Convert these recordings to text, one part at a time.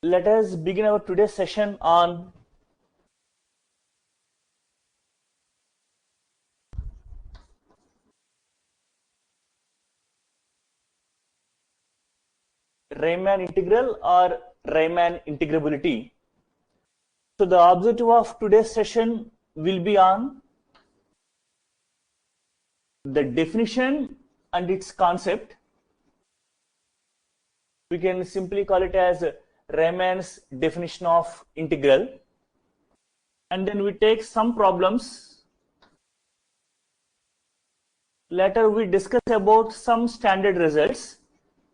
Let us begin our today's session on Riemann integral or Riemann integrability. So the objective of today's session will be on the definition and its concept. We can simply call it as Riemann's definition of integral, and then we take some problems. Later we discuss about some standard results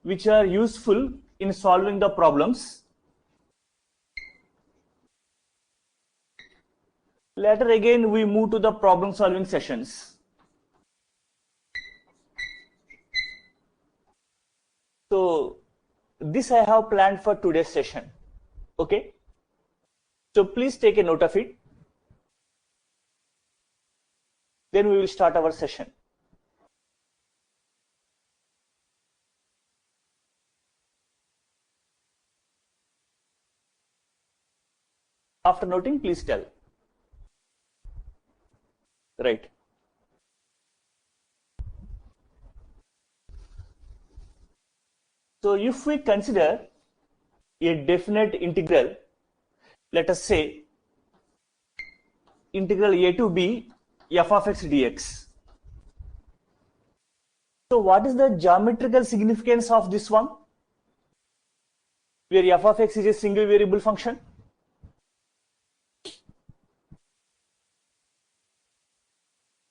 which are useful in solving the problems. Later again we move to the problem solving sessions. So this I have planned for today's session. Okay, so please take a note of it. Then we will start our session. After noting, please tell. Right. So if we consider a definite integral, let us say integral a to b f of x dx. So what is the geometrical significance of this one? Where f of x is a single variable function.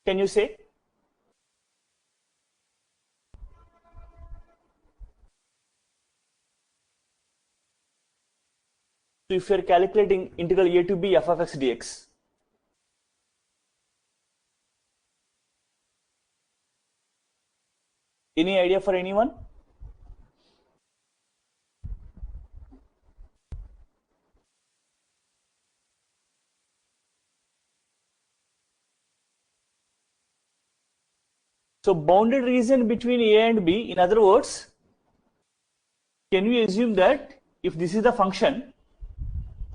Can you say? So if you are calculating integral a to b f of x dx, any idea for anyone? So bounded region between a and b, in other words, can we assume that if this is the function,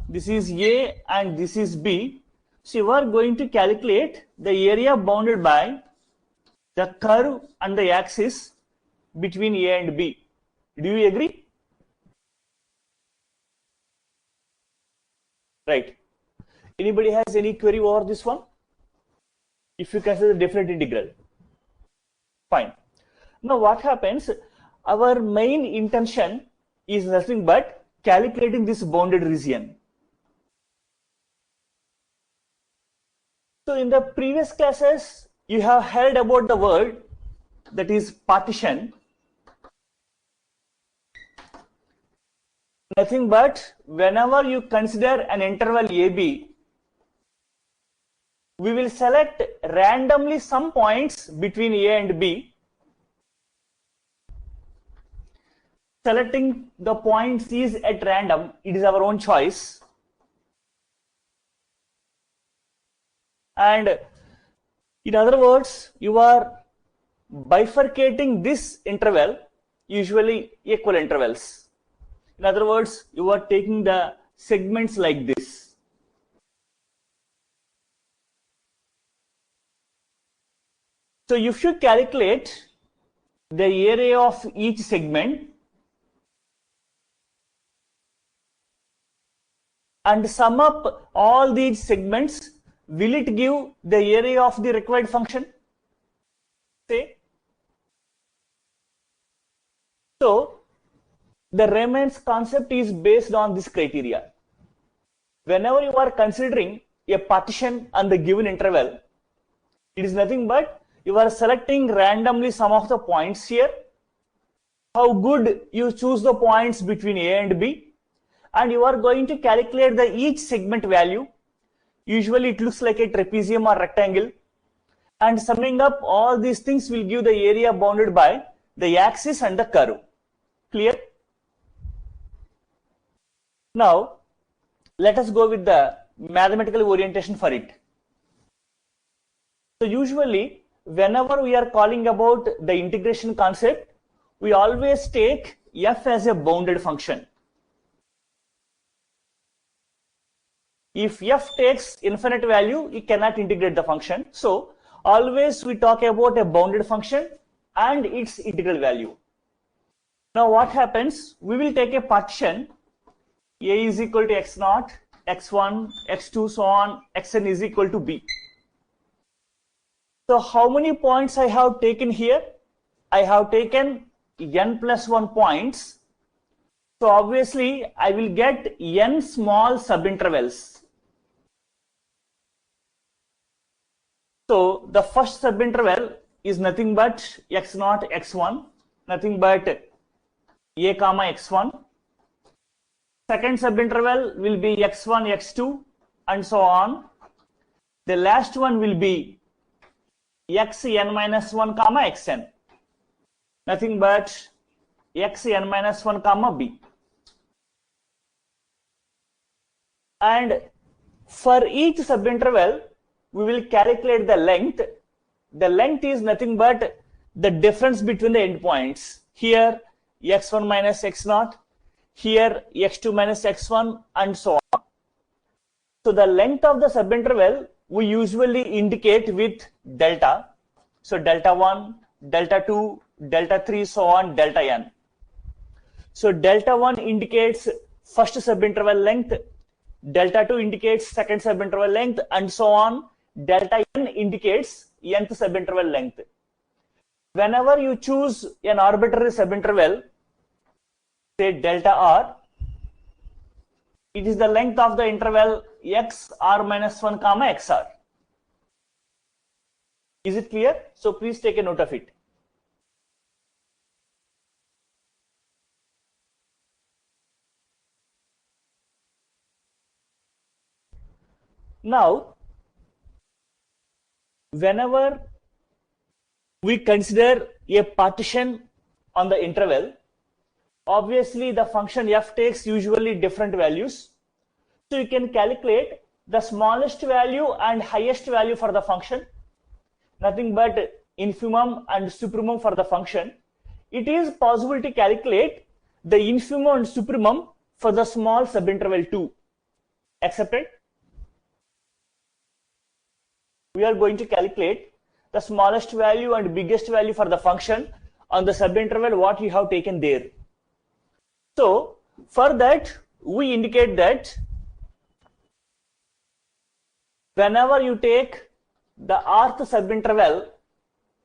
this is a and this is b, so you are going to calculate the area bounded by the curve and the axis between a and b. Do you agree? Right. Anybody has any query over this one? If you consider the definite integral. Fine. Now what happens? Our main intention is nothing but calculating this bounded region. So in the previous classes, you have heard about the word that is partition. Nothing but whenever you consider an interval AB, we will select randomly some points between A and B. Selecting the points is at random, it is our own choice. And in other words, you are bifurcating this interval, usually equal intervals. In other words, you are taking the segments like this. So if you calculate the area of each segment and sum up all these segments, will it give the area of the required function? Say. So the Riemann's concept is based on this criteria. Whenever you are considering a partition on the given interval, it is nothing but you are selecting randomly some of the points here. How good you choose the points between A and B, and you are going to calculate the each segment value. Usually it looks like a trapezium or rectangle, and summing up all these things will give the area bounded by the axis and the curve. Clear? Now let us go with the mathematical orientation for it. So usually whenever we are calling about the integration concept, we always take f as a bounded function. If f takes infinite value, you cannot integrate the function. So always we talk about a bounded function and its integral value. Now what happens? We will take a partition a is equal to x naught, x1, x2, so on, xn is equal to b. So how many points I have taken here? I have taken n plus 1 points. So obviously I will get n small subintervals. So the first subinterval is nothing but x0, x1, nothing but a comma x1. Second subinterval will be x1, x2, and so on. The last one will be xn minus 1 comma xn, nothing but xn minus 1 comma b. And for each subinterval, we will calculate the length. The length is nothing but the difference between the endpoints. Here x1 minus x0, here x2 minus x1, and so on. So the length of the subinterval we usually indicate with delta. So delta 1, delta 2, delta 3, so on, delta n. So delta 1 indicates first subinterval length, delta 2 indicates second subinterval length, and so on. Delta n indicates nth subinterval length. Whenever you choose an arbitrary subinterval, say delta r, it is the length of the interval x r minus 1 comma xr. Is it clear? So please take a note of it. Now, whenever we consider a partition on the interval, obviously the function f takes usually different values. So you can calculate the smallest value and highest value for the function, nothing but infimum and supremum for the function. It is possible to calculate the infimum and supremum for the small subinterval 2. Accepted? We are going to calculate the smallest value and biggest value for the function on the subinterval what you have taken there. So for that, we indicate that whenever you take the rth subinterval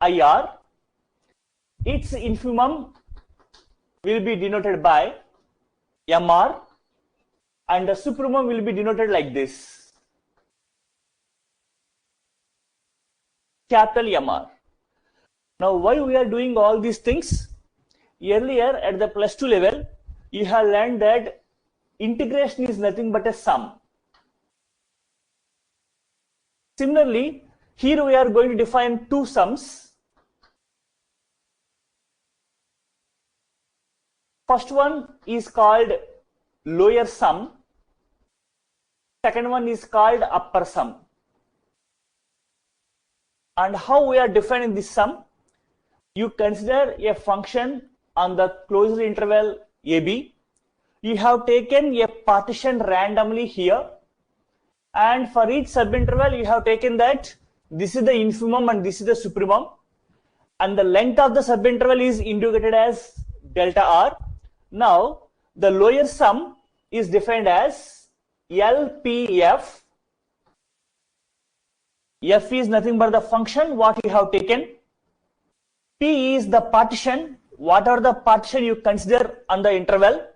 IR, its infimum will be denoted by MR and the supremum will be denoted like this, capital MR. Now why we are doing all these things? Earlier at the +2 level, you have learned that integration is nothing but a sum. Similarly, here we are going to define two sums. First one is called lower sum. Second one is called upper sum. And how we are defining this sum? You consider a function on the closed interval AB. You have taken a partition randomly here, and for each subinterval you have taken that this is the infimum and this is the supremum, and the length of the subinterval is indicated as delta r. Now the lower sum is defined as LPF. F is nothing but the function what you have taken. P is the partition, what are the partition you consider on the interval.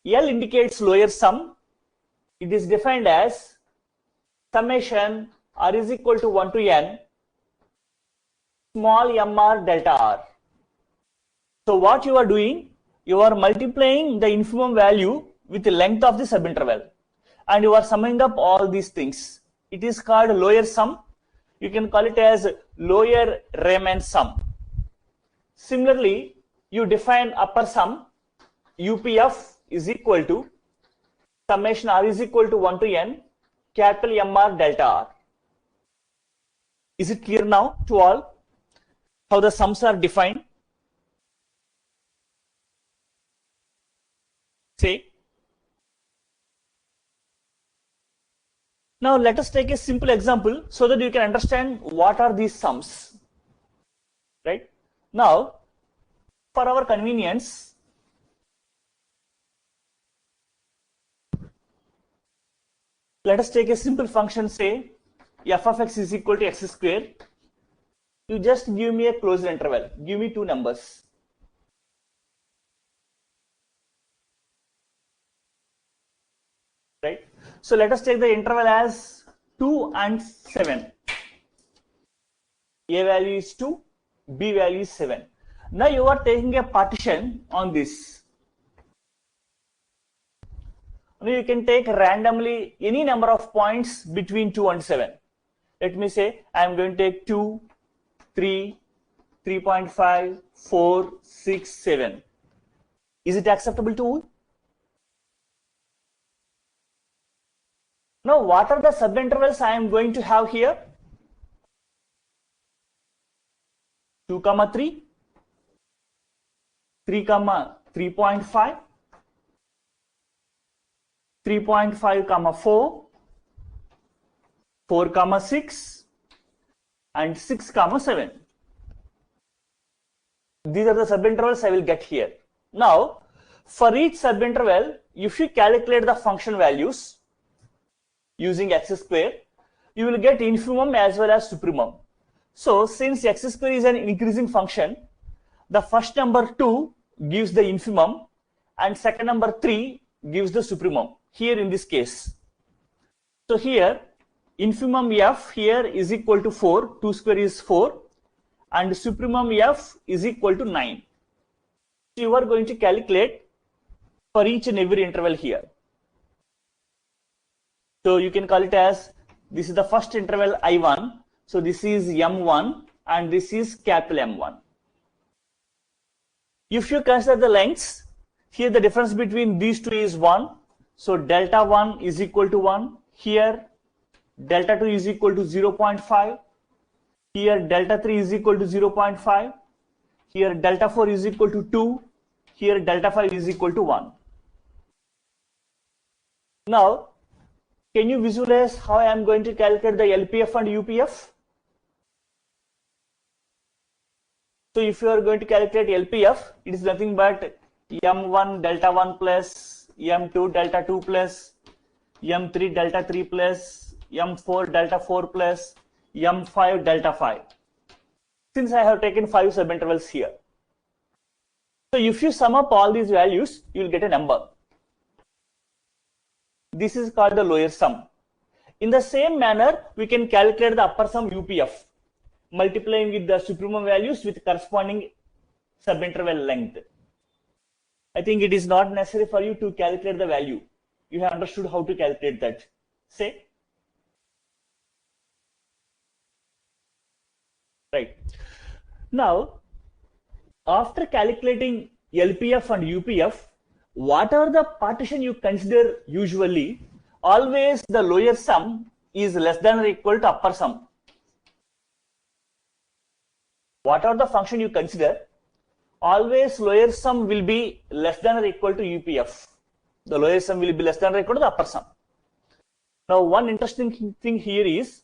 L indicates lower sum. It is defined as summation r is equal to 1 to n small mr delta r. So what you are doing, you are multiplying the infimum value with the length of the subinterval and you are summing up all these things. It is called lower sum. You can call it as lower Riemann sum. Similarly, you define upper sum. UPF is equal to summation r is equal to 1 to n capital MR delta r. Is it clear now to all how the sums are defined? Say. Now let us take a simple example so that you can understand what are these sums. Right? Now, for our convenience, let us take a simple function, say f of x is equal to x square. You just give me a closed interval. Give me two numbers. Right? So let us take the interval as 2 and 7. A value is 2, B value is 7. Now you are taking a partition on this. Now you can take randomly any number of points between 2 and 7. Let me say I am going to take 2, 3, 3.5, 4, 6, 7. Is it acceptable to you? Now what are the subintervals I am going to have here? 2, 3, 3, 3.5, 3.5, 4, 4, 6, and 6, 7. These are the subintervals I will get here. Now, for each subinterval, if you calculate the function values using x square, you will get infimum as well as supremum. So, since x square is an increasing function, the first number 2 gives the infimum and second number 3 gives the supremum here in this case. So here infimum f here is equal to 4, 2 square is 4, and supremum f is equal to 9. So you are going to calculate for each and every interval here. So you can call it as, this is the first interval I1, so this is M1 and this is capital M1. If you consider the lengths, here the difference between these two is 1. So delta 1 is equal to 1. Here delta 2 is equal to 0.5. Here delta 3 is equal to 0.5. Here delta 4 is equal to 2. Here delta 5 is equal to 1. Now, can you visualize how I am going to calculate the LPF and UPF? So if you are going to calculate LPF, it is nothing but M1 delta 1 plus M2 delta 2 plus M3 delta 3 plus M4 delta 4 plus M5 delta 5. Since I have taken 5 subintervals here. So if you sum up all these values, you will get a number. This is called the lower sum. In the same manner, we can calculate the upper sum UPF, multiplying with the supremum values with corresponding subinterval length. I think it is not necessary for you to calculate the value. You have understood how to calculate that. Say. Right. Now, after calculating LPF and UPF, what are the partition you consider usually? Always the lower sum is less than or equal to upper sum. What are the function you consider? Always lower sum will be less than or equal to UPF. The lower sum will be less than or equal to the upper sum. Now, one interesting thing here is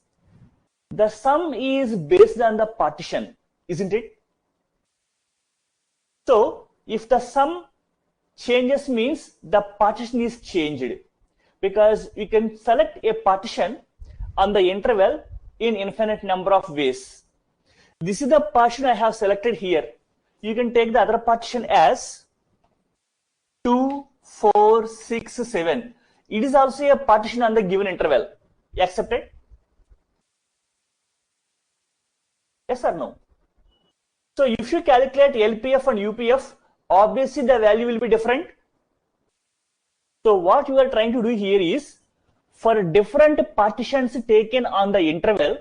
the sum is based on the partition, isn't it? So, if the sum changes means the partition is changed, because we can select a partition on the interval in infinite number of ways. This is the partition I have selected here. You can take the other partition as 2, 4, 6, 7. It is also a partition on the given interval. Accepted? Yes or no? So if you calculate LPF and UPF, obviously the value will be different. So what you are trying to do here is, for different partitions taken on the interval,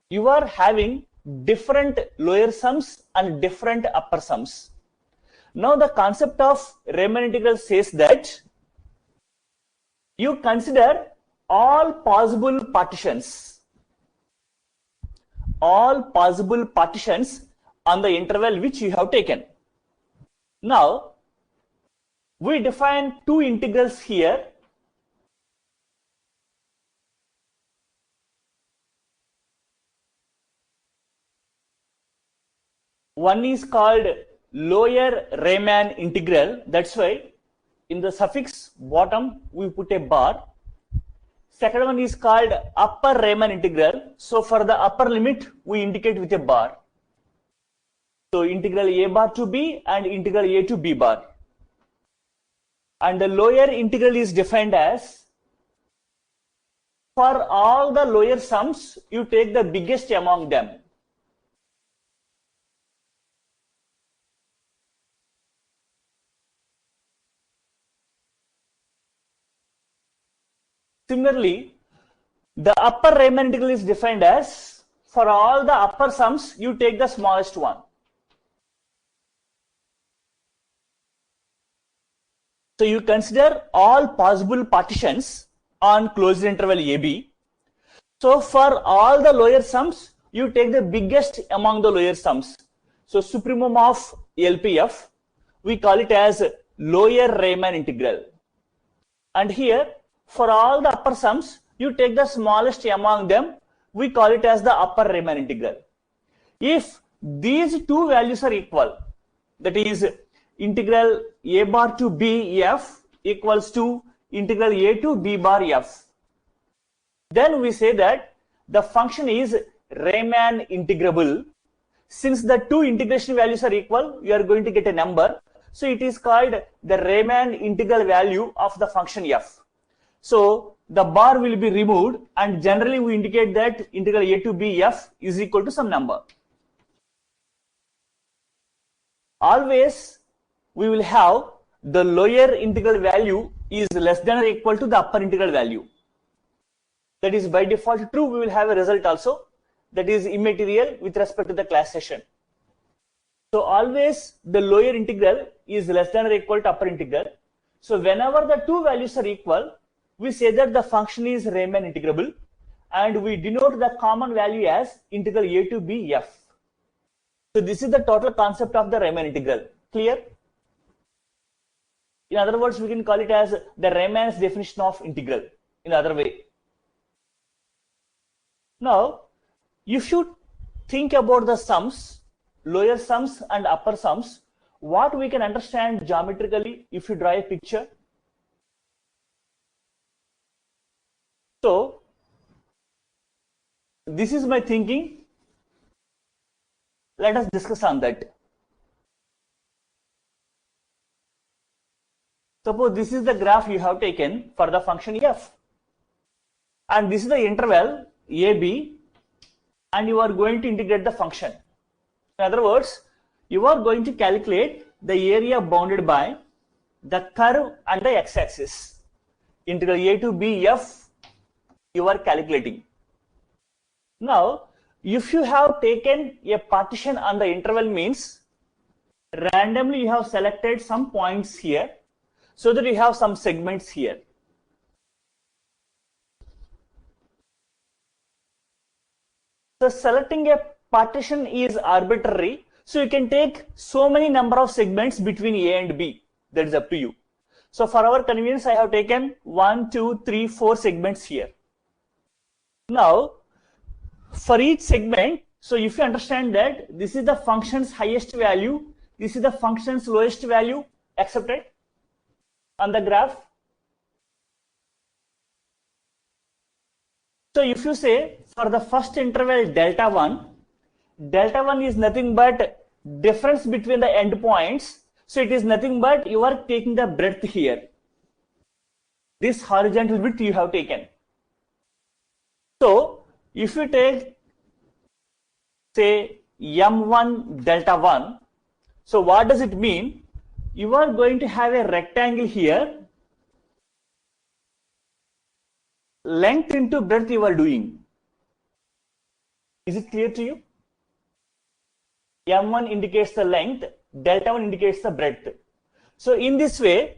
you are having different lower sums and different upper sums. Now the concept of Riemann integral says that you consider all possible partitions on the interval which you have taken. Now, we define two integrals here. One is called lower Riemann integral. That's why in the suffix bottom we put a bar. Second one is called upper Riemann integral. So for the upper limit we indicate with a bar. So integral a bar to b and integral a to b bar. And the lower integral is defined as, for all the lower sums, you take the biggest among them. Similarly, the upper Riemann integral is defined as, for all the upper sums, you take the smallest one. So you consider all possible partitions on closed interval AB. So for all the lower sums, you take the biggest among the lower sums. So supremum of LPF, we call it as lower Riemann integral. And here, for all the upper sums, you take the smallest among them, we call it as the upper Riemann integral. If these two values are equal, that is integral a bar to b f equals to integral a to b bar f, then we say that the function is Riemann integrable. Since the two integration values are equal, you are going to get a number. So it is called the Riemann integral value of the function f. So the bar will be removed, and generally we indicate that integral a to b f is equal to some number. Always we will have the lower integral value is less than or equal to the upper integral value. That is by default true. We will have a result also that is immaterial with respect to the class session. So always the lower integral is less than or equal to upper integral. So whenever the two values are equal, we say that the function is Riemann integrable, and we denote the common value as integral a to b f. So this is the total concept of the Riemann integral. Clear? In other words, we can call it as the Riemann's definition of integral in other way. Now, if you think about the sums, lower sums and upper sums, what we can understand geometrically if you draw a picture. So, this is my thinking. Let us discuss on that. Suppose this is the graph you have taken for the function f, and this is the interval AB, and you are going to integrate the function. In other words, you are going to calculate the area bounded by the curve and the x-axis. Integral a to b f you are calculating. Now, if you have taken a partition on the interval, means randomly you have selected some points here, so that you have some segments here. So selecting a partition is arbitrary, so you can take so many number of segments between A and B. That is up to you. So for our convenience, I have taken 1, 2, 3, 4 segments here. Now, for each segment, so if you understand that this is the function's highest value, this is the function's lowest value, accepted on the graph. So if you say for the first interval delta 1 is nothing but difference between the endpoints. So it is nothing but you are taking the breadth here. This horizontal width you have taken. So if you take, say, m1 delta 1, so what does it mean? You are going to have a rectangle here, length into breadth you are doing. Is it clear to you? M1 indicates the length, delta 1 indicates the breadth. So in this way,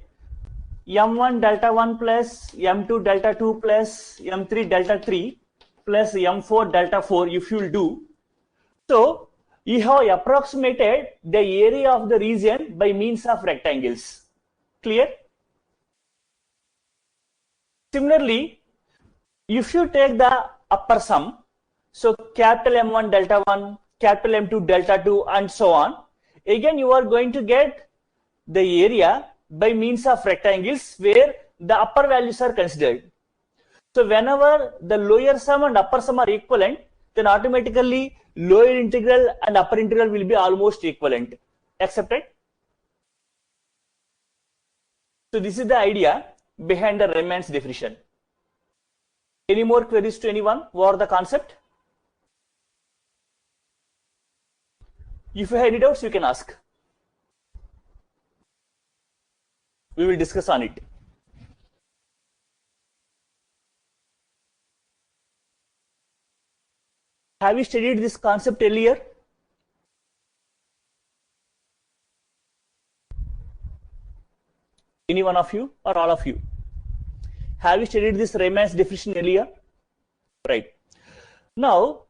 m1 delta 1 plus m2 delta 2 plus m3 delta 3 plus m4 delta 4, if you will do, so you have approximated the area of the region by means of rectangles. Clear? Similarly, if you take the upper sum, so capital M1 delta 1, capital M2 delta 2, and so on, again you are going to get the area by means of rectangles where the upper values are considered. So whenever the lower sum and upper sum are equivalent, then automatically lower integral and upper integral will be almost equivalent. Accepted? So this is the idea behind the Riemann's definition. Any more queries to anyone? What are the concept? If you have any doubts, you can ask. We will discuss on it. Have you studied this concept earlier? Any one of you or all of you? Have you studied this Riemann's definition earlier? Right. Now,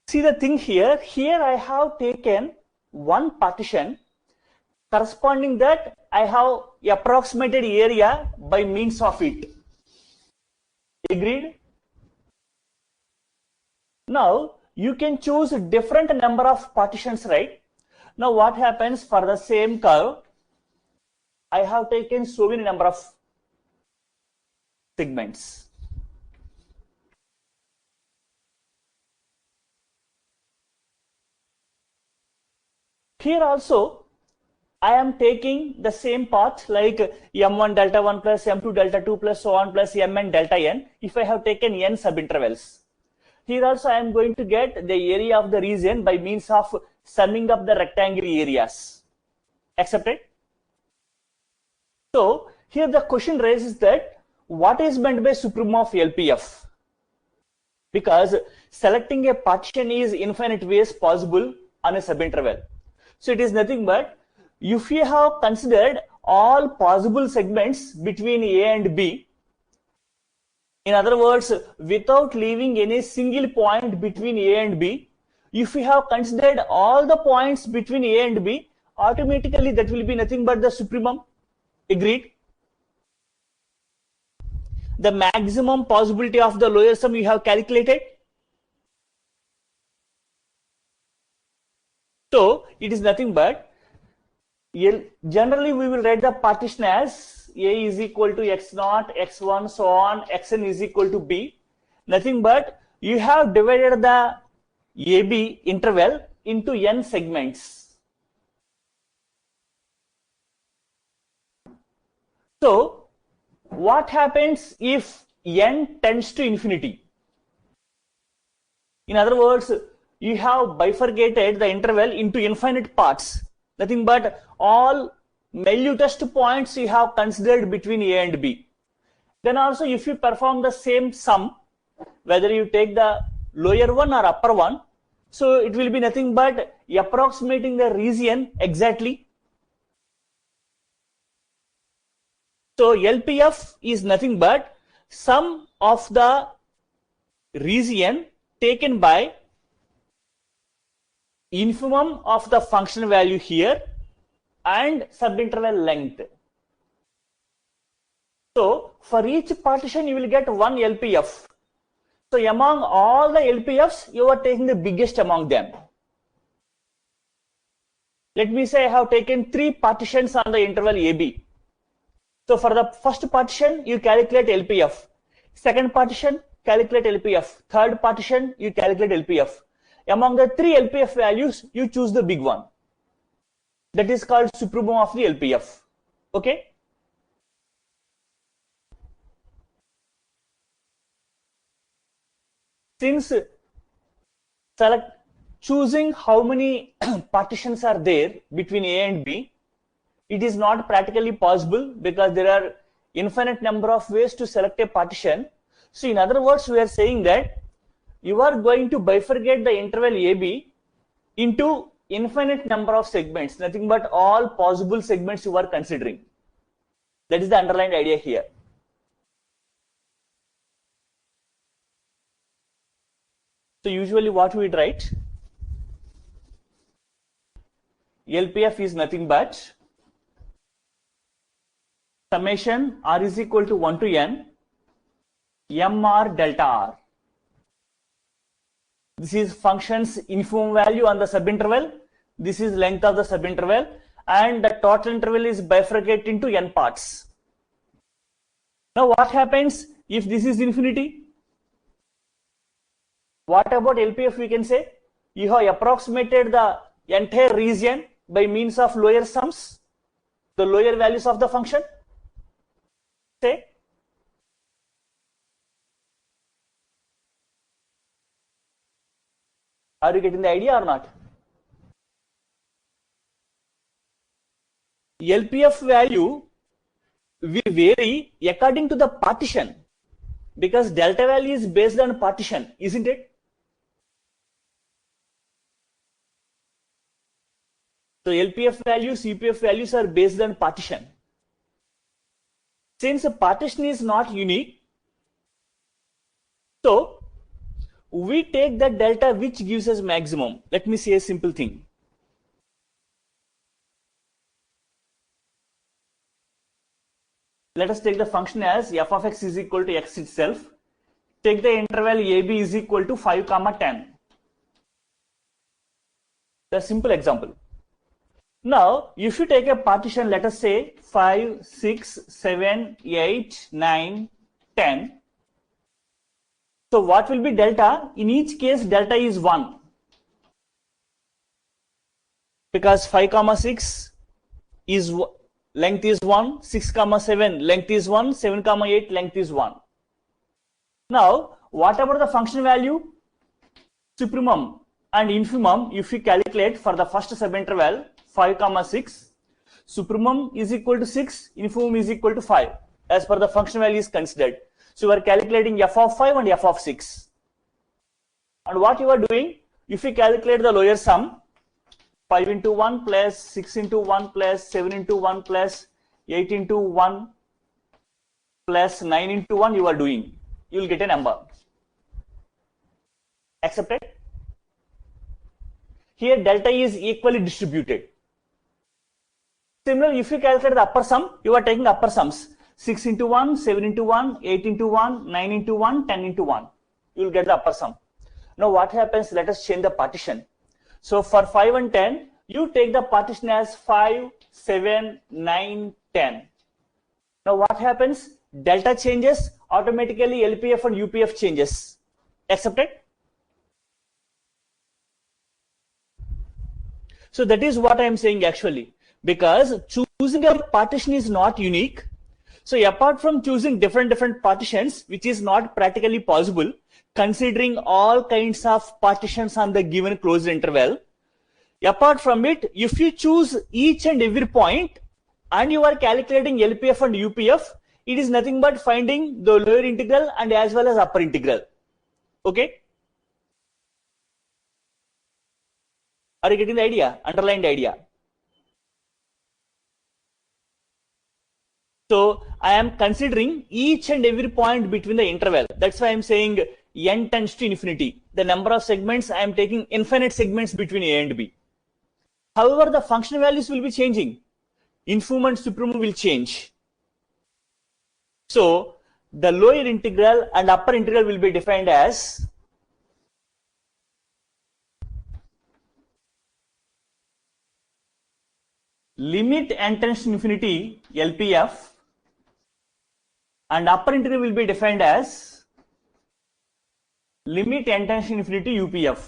see the thing here. Here I have taken one partition. Corresponding that, I have approximated area by means of it. Agreed? Now, you can choose a different number of partitions, right? Now, what happens for the same curve? I have taken so many number of segments. Here also, I am taking the same path like m1 delta 1 plus m2 delta 2 plus so on plus mn delta n if I have taken n subintervals. Here also I am going to get the area of the region by means of summing up the rectangular areas. Accepted? So here the question raises that what is meant by supremum of LPF? Because selecting a partition is infinite ways possible on a subinterval. So it is nothing but if you have considered all possible segments between A and B, in other words, without leaving any single point between A and B, if you have considered all the points between A and B, automatically that will be nothing but the supremum. Agreed? The maximum possibility of the lower sum you have calculated. So it is nothing but, generally we will write the partition as A is equal to x0, x1, so on, xn is equal to b. Nothing but you have divided the AB interval into n segments. So what happens if n tends to infinity? In other words, you have bifurcated the interval into infinite parts. Nothing but all minutest points you have considered between A and B. Then also if you perform the same sum, whether you take the lower one or upper one, so it will be nothing but approximating the region exactly. So LPF is nothing but sum of the region taken by infimum of the function value here and subinterval length. So for each partition you will get one LPF. So among all the LPFs, you are taking the biggest among them. Let me say I have taken 3 partitions on the interval AB. So for the first partition, you calculate LPF. Second partition, calculate LPF. Third partition, you calculate LPF. Among the 3 LPF values, you choose the big one. That is called supremum of the LPF. Okay? Since choosing how many partitions are there between A and B, it is not practically possible because there are infinite number of ways to select a partition. So in other words, we are saying that you are going to bifurcate the interval AB into infinite number of segments, nothing but all possible segments you are considering. That is the underlying idea here. So usually what we write, LPF is nothing but summation r is equal to 1 to n mr delta r. This is function's infimum value on the subinterval This is length of the subinterval, and the total interval is bifurcated into n parts. Now what happens if this is infinity? What about LPF? We can say you have approximated the entire region by means of lower sums, the lower values of the function. Say, are you getting the idea or not? LPF value will vary according to the partition, because delta value is based on partition, isn't it? So LPF values, UPF values are based on partition. Since a partition is not unique, so we take the delta which gives us maximum. Let me say a simple thing. Let us take the function as f of x is equal to x itself. Take the interval AB is equal to 5, 10. The simple example. Now, if you take a partition, let us say 5, 6, 7, 8, 9, 10. So what will be delta? In each case, delta is 1. Because 5, 6 is length is 1, 6, 7 length is 1, 7, 8 length is 1. Now, what about the function value? Supremum and infimum, if you calculate for the first subinterval 5, 6, supremum is equal to 6, infimum is equal to 5 as per the function value is considered. So we are calculating f of 5 and f of 6. And what you are doing, if you calculate the lower sum, 5 into 1 plus 6 into 1 plus 7 into 1 plus 8 into 1 plus 9 into 1, you are doing. You will get a number. Accepted? Here delta is equally distributed. Similarly, if you calculate the upper sum, you are taking upper sums. 6 into 1, 7 into 1, 8 into 1, 9 into 1, 10 into 1. You will get the upper sum. Now what happens? Let us change the partition. So for 5 and 10, you take the partition as 5, 7, 9, 10. Now what happens? Delta changes, automatically LPF and UPF changes. Accepted? So that is what I am saying actually, because choosing a partition is not unique. So apart from choosing different partitions, which is not practically possible, considering all kinds of partitions on the given closed interval, apart from it, if you choose each and every point and you are calculating LPF and UPF, it is nothing but finding the lower integral and as well as upper integral. Okay? Are you getting the idea? Underlined idea. So I am considering each and every point between the interval. That's why I am saying n tends to infinity. The number of segments, I am taking infinite segments between A and B. However, the function values will be changing. Infimum and supremum will change. So the lower integral and upper integral will be defined as limit n tends to infinity LPF, and upper integral will be defined as limit n tends to infinity UPF.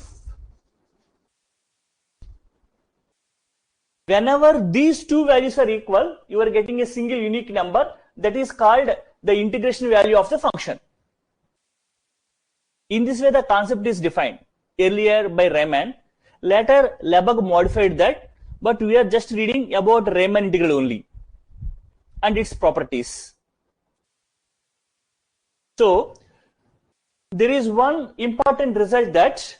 Whenever these two values are equal, you are getting a single unique number, that is called the integration value of the function. In this way, the concept is defined earlier by Riemann. Later, Lebesgue modified that, but we are just reading about Riemann integral only and its properties. So, there is one important result that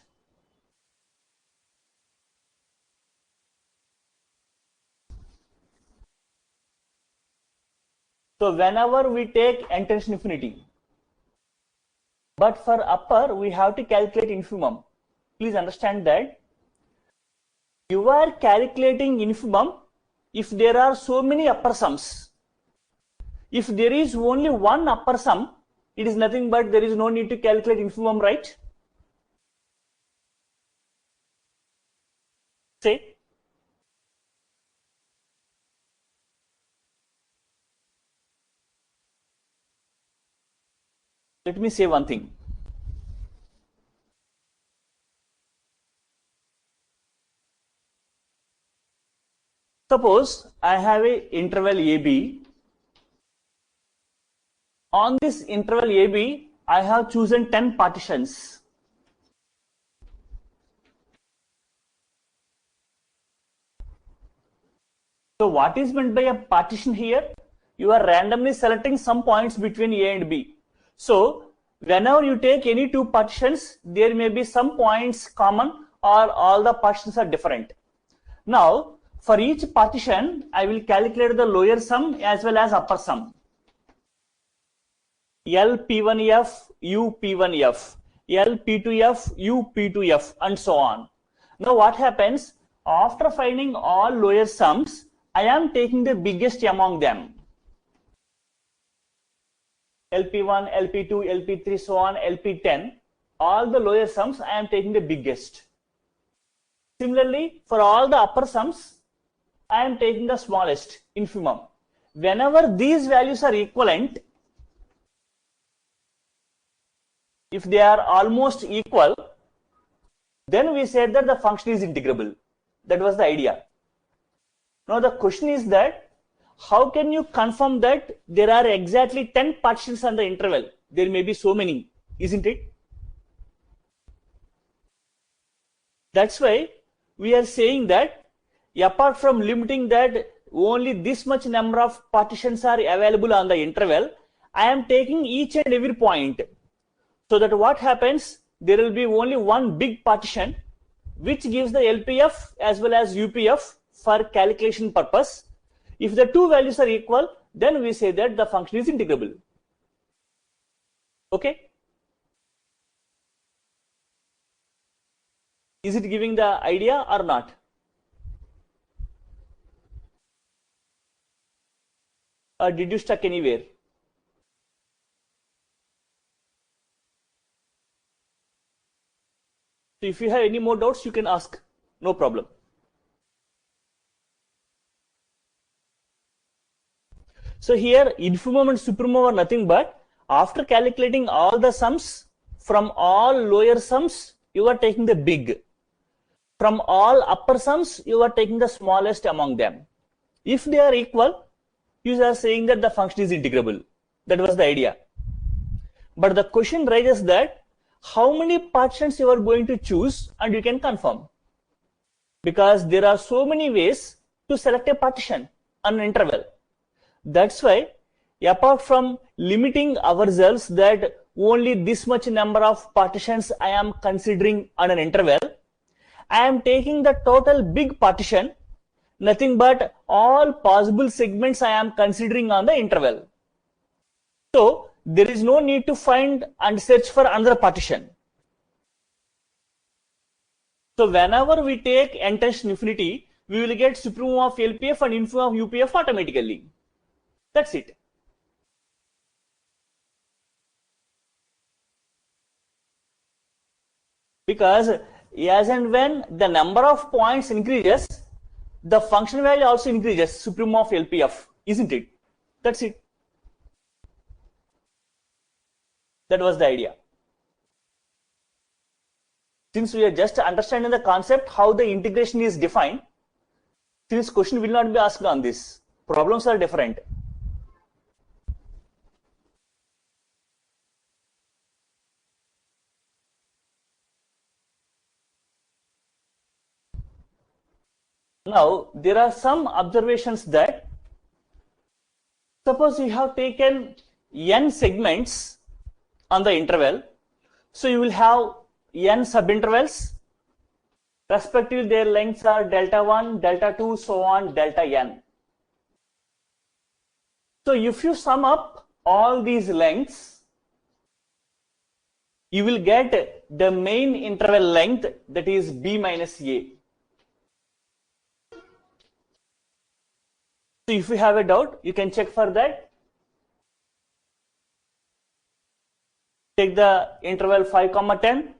whenever we take n tends to infinity, but for upper we have to calculate infimum. Please understand that you are calculating infimum if there are so many upper sums. If there is only one upper sum, it is nothing but there is no need to calculate infimum, right? Say, Let me say one thing. Suppose I have a interval AB. On this interval AB, I have chosen 10 partitions. So what is meant by a partition here? You are randomly selecting some points between A and B. So whenever you take any two partitions, there may be some points common or all the partitions are different. Now, for each partition, I will calculate the lower sum as well as upper sum. L P1F, U P1F, L P2F, U P2F, and so on. Now what happens? After finding all lower sums, I am taking the biggest among them. LP1, LP2, LP3, so on, LP10. All the lower sums, I am taking the biggest. Similarly, for all the upper sums, I am taking the smallest, infimum. Whenever these values are equivalent, if they are almost equal, then we said that the function is integrable. That was the idea. Now the question is that how can you confirm that there are exactly 10 partitions on the interval? There may be so many, isn't it? That's why we are saying that apart from limiting that only this much number of partitions are available on the interval, I am taking each and every point. So that what happens, there will be only one big partition which gives the LPF as well as UPF for calculation purpose. If the two values are equal, then we say that the function is integrable. Okay? Is it giving the idea or not? Or did you stuck anywhere? So if you have any more doubts, you can ask. No problem. So here infimum and supremum are nothing but after calculating all the sums, from all lower sums, you are taking the big. From all upper sums, you are taking the smallest among them. If they are equal, you are saying that the function is integrable. That was the idea. But the question raises that how many partitions you are going to choose and you can confirm. Because there are so many ways to select a partition on an interval. That's why apart from limiting ourselves that only this much number of partitions I am considering on an interval, I am taking the total big partition, nothing but all possible segments I am considering on the interval. So there is no need to find and search for another partition. So whenever we take n tends to infinity, we will get supremum of LPF and infimum of UPF automatically. That's it. Because as and when the number of points increases, the function value also increases, supremum of LPF, isn't it? That's it. That was the idea. Since we are just understanding the concept, how the integration is defined, since question will not be asked on this, problems are different. Now, there are some observations that suppose you have taken n segments on the interval, so you will have n subintervals, respectively their lengths are delta 1, delta 2, so on, delta n. So if you sum up all these lengths, you will get the main interval length, that is b minus a. So if you have a doubt, you can check for that. Take the interval 5, 10.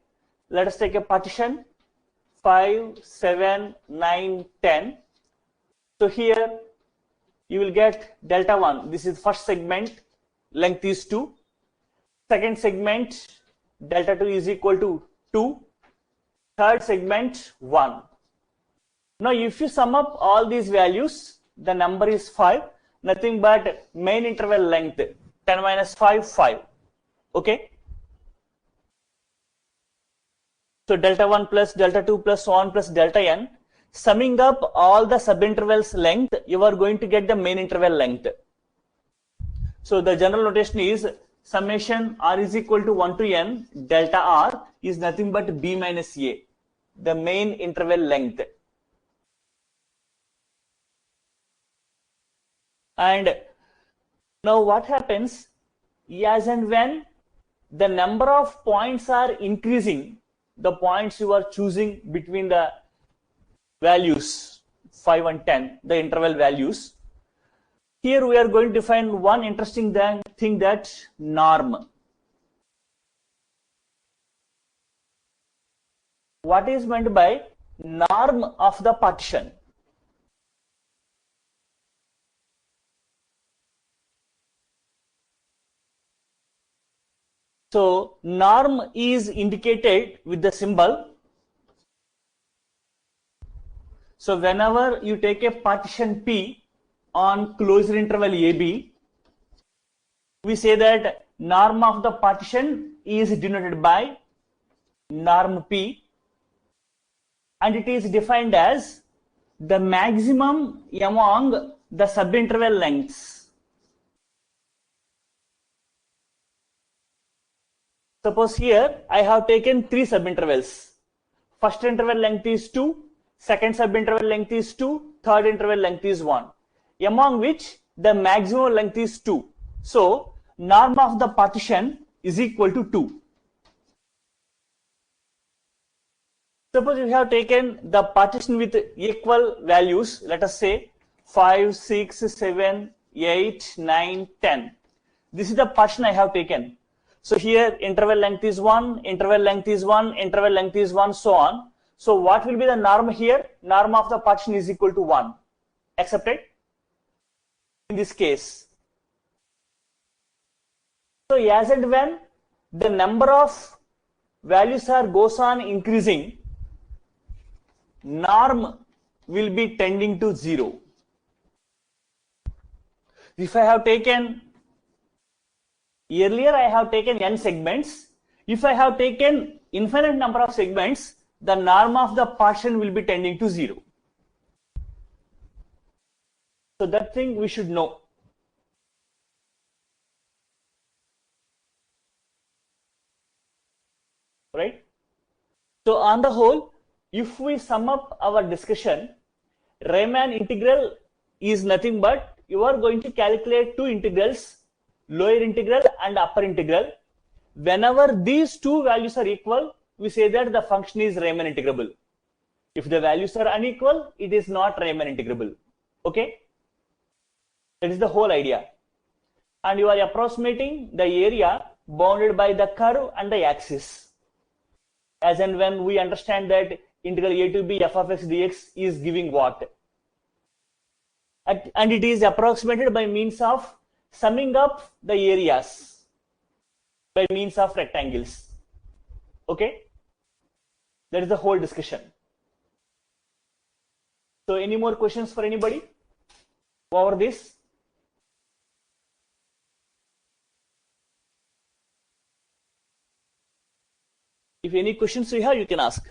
Let us take a partition 5, 7, 9, 10. So here you will get delta 1. This is first segment, length is 2. second segment delta 2 is equal to 2, third segment 1. Now if you sum up all these values, the number is 5, nothing but main interval length 10 minus 5, 5. Okay. So delta 1 plus delta 2 plus so on plus delta n, summing up all the subintervals length, you are going to get the main interval length. So the general notation is summation r is equal to 1 to n delta r is nothing but b minus a, the main interval length. And now what happens, as and when the number of points are increasing, the points you are choosing between the values 5 and 10, the interval values, here we are going to find one interesting thing, that norm. What is meant by norm of the partition? So norm is indicated with the symbol. So whenever you take a partition P on closed interval AB, we say that norm of the partition is denoted by norm P, and it is defined as the maximum among the subinterval lengths. Suppose here I have taken 3 subintervals. First interval length is 2, second subinterval length is 2, third interval length is 1, among which the maximum length is 2. So norm of the partition is equal to 2. Suppose you have taken the partition with equal values, let us say 5, 6, 7, 8, 9, 10. This is the partition I have taken. So here interval length is 1, interval length is 1, interval length is 1, so on. So what will be the norm here? Norm of the partition is equal to 1. Accepted? In this case. So as and when the number of values goes on increasing, norm will be tending to 0. If I have taken, earlier I have taken n segments, if I have taken infinite number of segments, the norm of the partition will be tending to 0. So that thing we should know. Right? So on the whole, if we sum up our discussion, Riemann integral is nothing but you are going to calculate two integrals, lower integral and upper integral. Whenever these two values are equal, we say that the function is Riemann integrable. If the values are unequal, it is not Riemann integrable. Okay? That is the whole idea. And you are approximating the area bounded by the curve and the axis. As and when we understand that integral a to b f of x dx is giving what? And it is approximated by means of summing up the areas by means of rectangles. Okay? That is the whole discussion. So any more questions for anybody over this? If any questions you have, you can ask.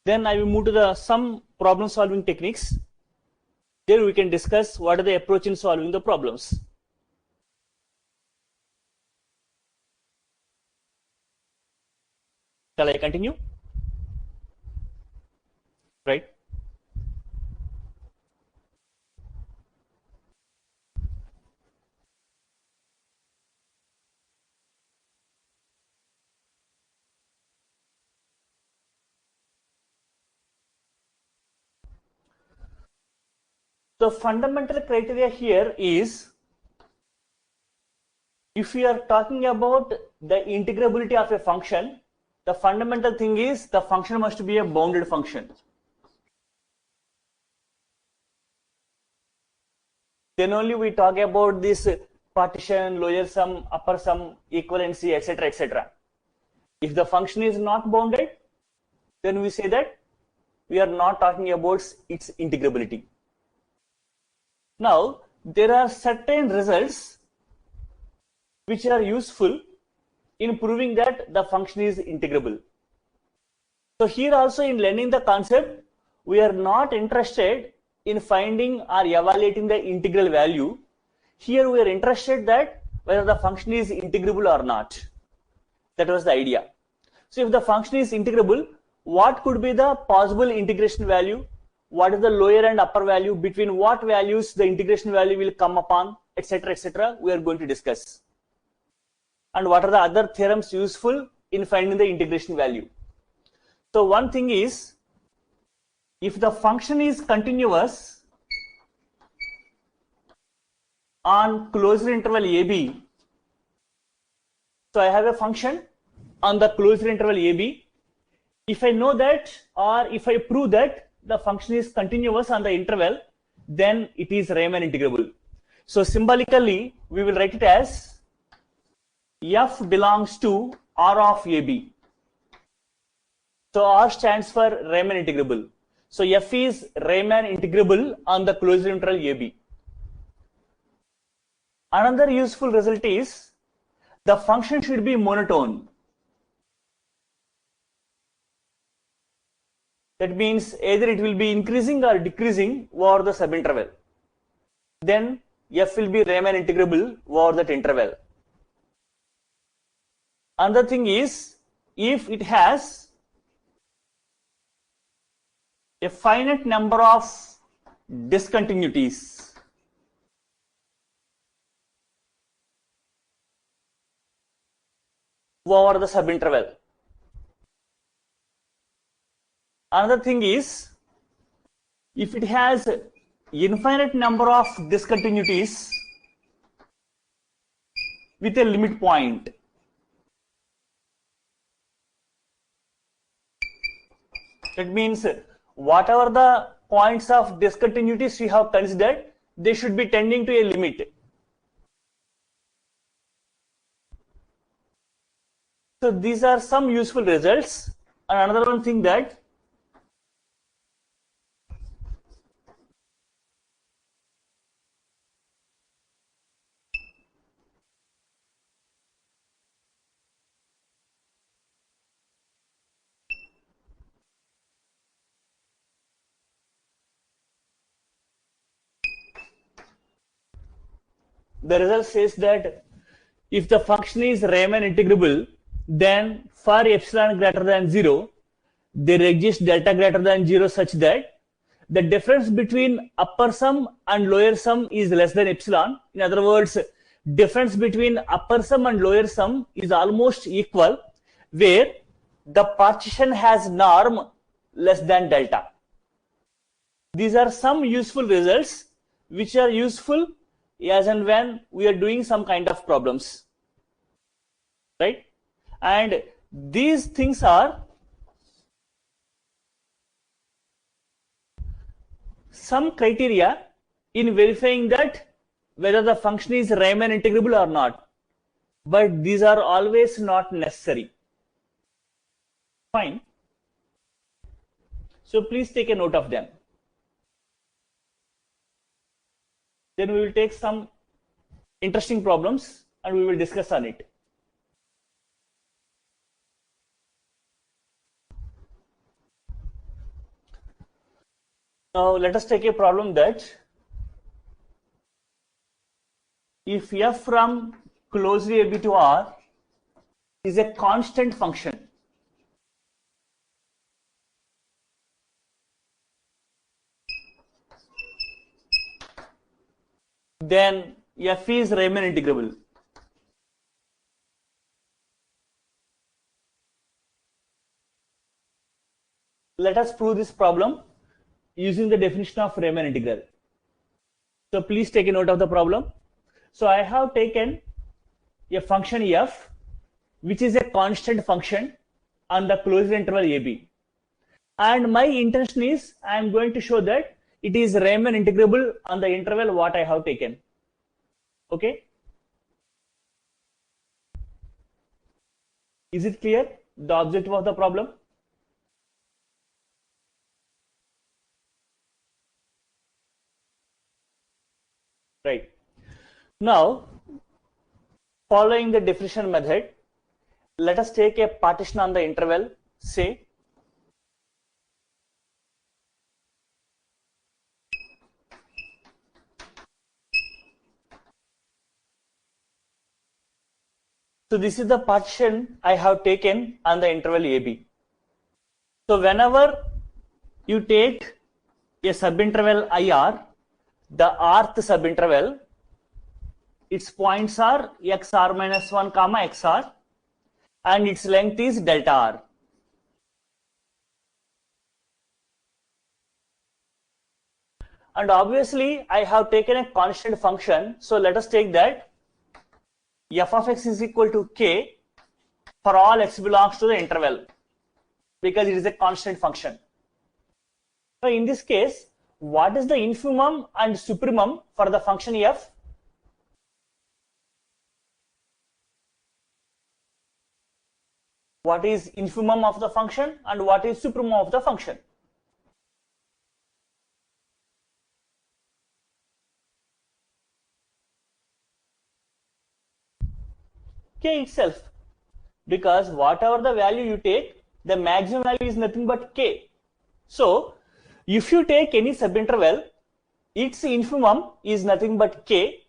Then I will move to some problem solving techniques. There we can discuss what are the approach in solving the problems. Shall I continue? Right. The fundamental criteria here is, if we are talking about the integrability of a function, the fundamental thing is the function must be a bounded function. then only we talk about this partition, lower sum, upper sum, equivalency, etc., etc. If the function is not bounded, then we say that we are not talking about its integrability. Now, there are certain results which are useful in proving that the function is integrable. So here also in learning the concept, we are not interested in finding or evaluating the integral value. Here we are interested that whether the function is integrable or not. That was the idea. So if the function is integrable, what could be the possible integration value? What is the lower and upper value? Between what values the integration value will come upon, etc., etc. We are going to discuss. And what are the other theorems useful in finding the integration value? So one thing is, if the function is continuous on closed interval AB, so I have a function on the closed interval AB. If I know that, or if I prove that the function is continuous on the interval, then it is Riemann integrable. So symbolically, we will write it as f belongs to R of AB. So R stands for Riemann integrable. So f is Riemann integrable on the closed interval AB. Another useful result is the function should be monotone. That means either it will be increasing or decreasing over the subinterval. Then f will be Riemann integrable over that interval. Another thing is, if it has a finite number of discontinuities, over the subinterval. Another thing is, if it has infinite number of discontinuities with a limit point. That means whatever the points of discontinuities we have considered, they should be tending to a limit. So these are some useful results. And another one thing that the result says that if the function is Riemann integrable, then for epsilon greater than 0, there exists delta greater than 0 such that the difference between upper sum and lower sum is less than epsilon. In other words, difference between upper sum and lower sum is almost equal, where the partition has norm less than delta. These are some useful results which are useful as and when we are doing some kind of problems, right? And these things are some criteria in verifying that whether the function is Riemann integrable or not, but these are always not necessary. Fine. So please take a note of them. Then we will take some interesting problems and we will discuss on it. Now let us take a problem that if f from closed AB to R is a constant function, then f is Riemann integrable. Let us prove this problem using the definition of Riemann integral. So please take a note of the problem. So I have taken a function f which is a constant function on the closed interval AB, and my intention is I am going to show that it is Riemann integrable on the interval what I have taken. Okay. Is it clear? The objective of the problem? Right. Now, following the diffusion method, let us take a partition on the interval, say so this is the partition I have taken on the interval AB. So whenever you take a subinterval IR, the rth subinterval, its points are xr minus 1 comma xr and its length is delta r. And obviously I have taken a constant function, so let us take that f of x is equal to k for all x belongs to the interval because it is a constant function. So in this case, what is the infimum and supremum for the function f? What is infimum of the function and what is supremum of the function? K itself, because whatever the value you take, the maximum value is nothing but k. So if you take any subinterval, its infimum is nothing but k,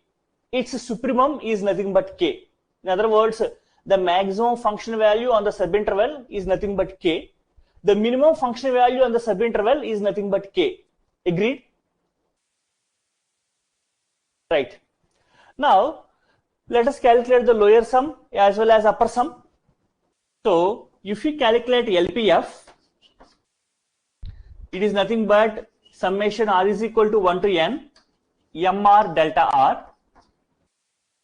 its supremum is nothing but k. In other words, the maximum function value on the subinterval is nothing but k. The minimum function value on the subinterval is nothing but k. Agreed? Right. Now, let us calculate the lower sum as well as upper sum. So, if we calculate LPF, it is nothing but summation r is equal to 1 to n mr delta r.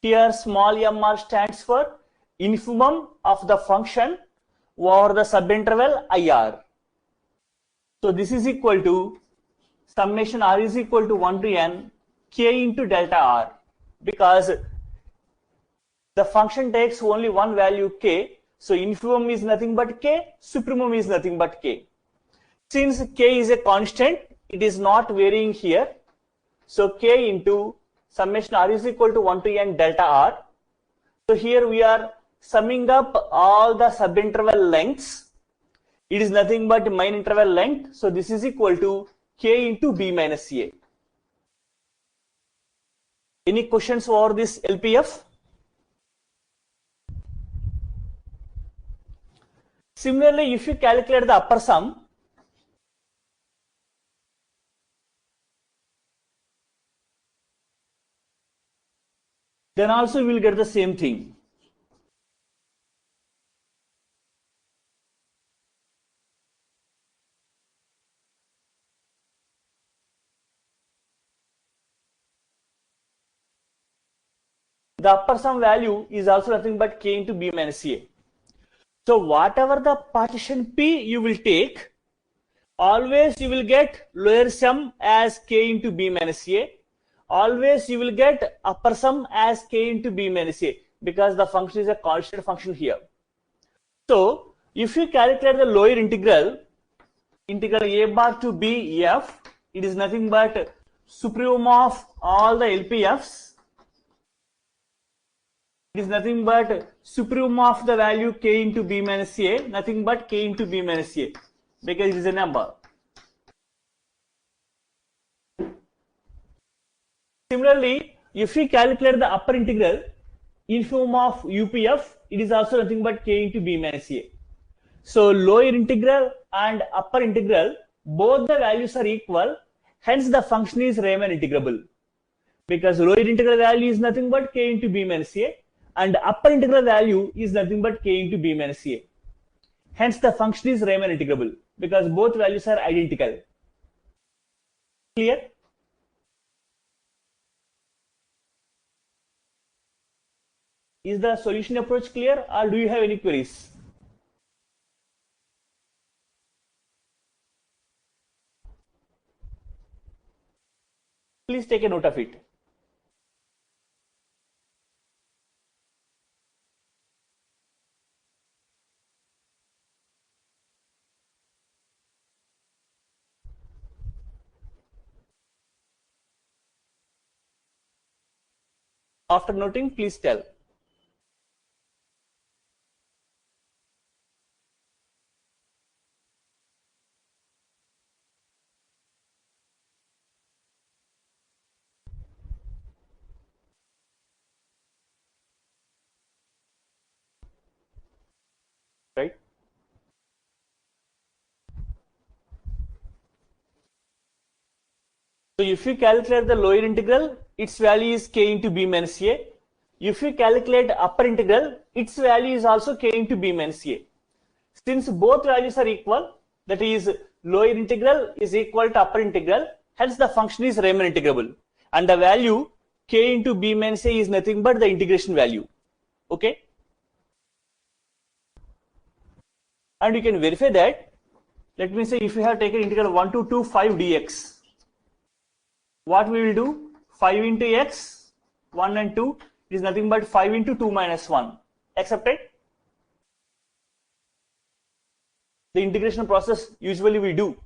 Here small mr stands for infimum of the function over the subinterval IR. So this is equal to summation r is equal to 1 to n k into delta r, because the function takes only one value k, so infimum is nothing but k, supremum is nothing but k. Since k is a constant, it is not varying here, so k into summation r is equal to 1 to n delta r. So here we are summing up all the subinterval lengths. It is nothing but main interval length, so this is equal to k into b minus a. Any questions over this LPF? Similarly, if you calculate the upper sum, then also we will get the same thing. The upper sum value is also nothing but k into b minus a. So whatever the partition P you will take, always you will get lower sum as k into b minus a. Always you will get upper sum as k into b minus a, because the function is a constant function here. So if you calculate the lower integral, integral a bar to b f, it is nothing but supremum of all the LPFs. It is nothing but supremum of the value k into b minus a, nothing but k into b minus a, because it is a number. Similarly, if we calculate the upper integral, infimum of UPF, it is also nothing but k into b minus a. So lower integral and upper integral, both the values are equal, hence the function is Riemann integrable, because lower integral value is nothing but k into b minus a, and upper integral value is nothing but k into b minus a. Hence the function is Riemann integrable, because both values are identical. Clear? Is the solution approach clear, or do you have any queries? Please take a note of it. After noting, please tell. Right? So if you calculate the lower integral, its value is k into b minus a. If you calculate upper integral, its value is also k into b minus a. Since both values are equal, that is lower integral is equal to upper integral, hence the function is Riemann integrable. And the value k into b minus a is nothing but the integration value. Okay? And you can verify that. Let me say if you have taken integral 1 to 2 5 dx, what we will do? 5 into x, 1 and 2 is nothing but 5 into 2 minus 1. Accepted? The integration process usually we do.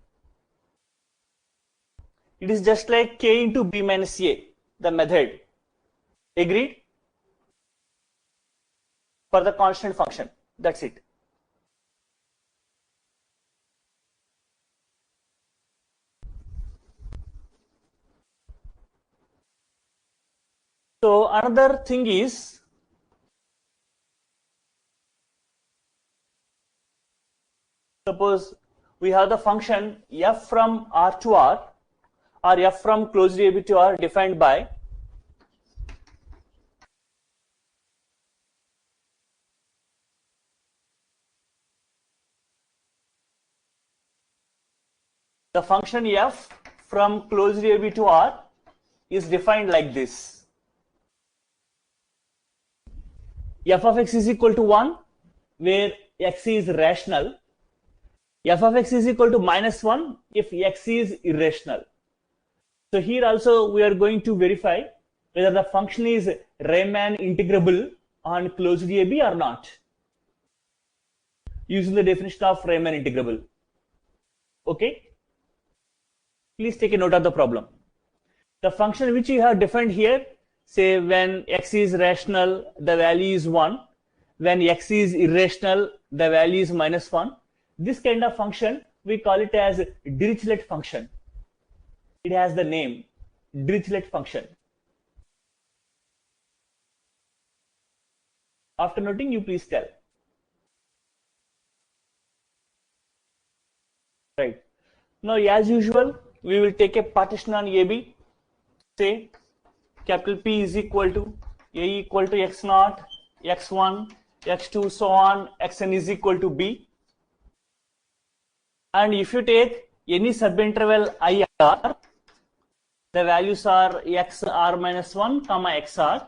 It is just like k into b minus a, the method. Agreed? For the constant function. That's it. So another thing is, suppose we have the function f from R to R or f from closed AB to R defined by the function f from closed AB to R is defined like this. F of x is equal to 1 where x is rational. F of x is equal to minus 1 if x is irrational. So here also we are going to verify whether the function is Riemann integrable on closed AB or not, using the definition of Riemann integrable. Okay? Please take a note of the problem. The function which you have defined here, say when x is rational, the value is 1. When x is irrational, the value is minus 1. This kind of function, we call it as Dirichlet function. It has the name Dirichlet function. After noting, you please tell. Right. Now, as usual, we will take a partition on AB. Say capital P is equal to A equal to x0, x1, x2, so on, xn is equal to B. And if you take any subinterval IR, the values are xr minus 1, comma xr,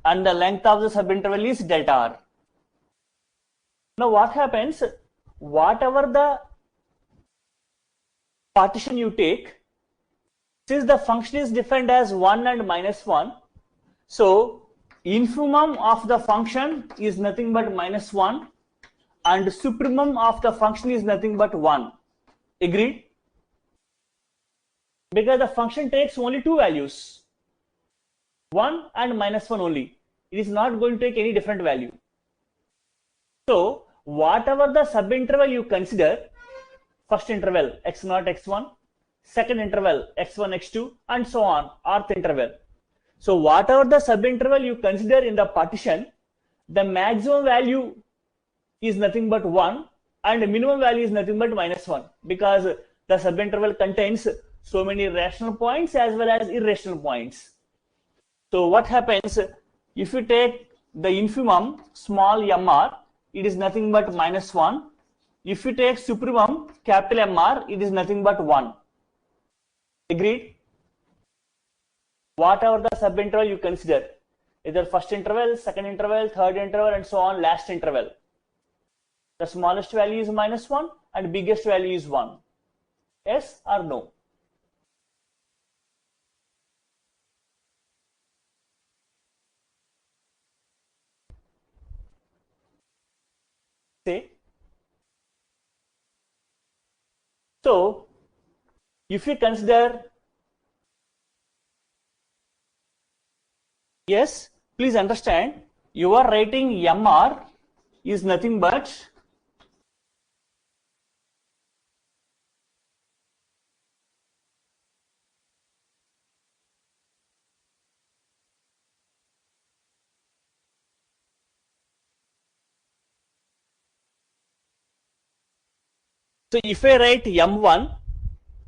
and the length of the subinterval is delta r. Now what happens? Whatever the partition you take, since the function is defined as 1 and minus 1, so infimum of the function is nothing but minus 1 and supremum of the function is nothing but 1. Agreed? Because the function takes only two values, 1 and minus 1 only. It is not going to take any different value. So whatever the subinterval you consider, first interval x0, x1, second interval x1, x2, and so on, rth interval. So whatever the subinterval you consider in the partition, the maximum value is nothing but 1 and the minimum value is nothing but minus 1, because the subinterval contains so many rational points as well as irrational points. So what happens, if you take the infimum small mr, it is nothing but minus 1. If you take supremum capital MR, it is nothing but 1. Agreed? Whatever the subinterval you consider, either first interval, second interval, third interval, and so on, last interval, the smallest value is minus 1 and biggest value is 1. Yes or no? say. So if you consider, yes, please understand, you are writing MR is nothing but so if I write M1,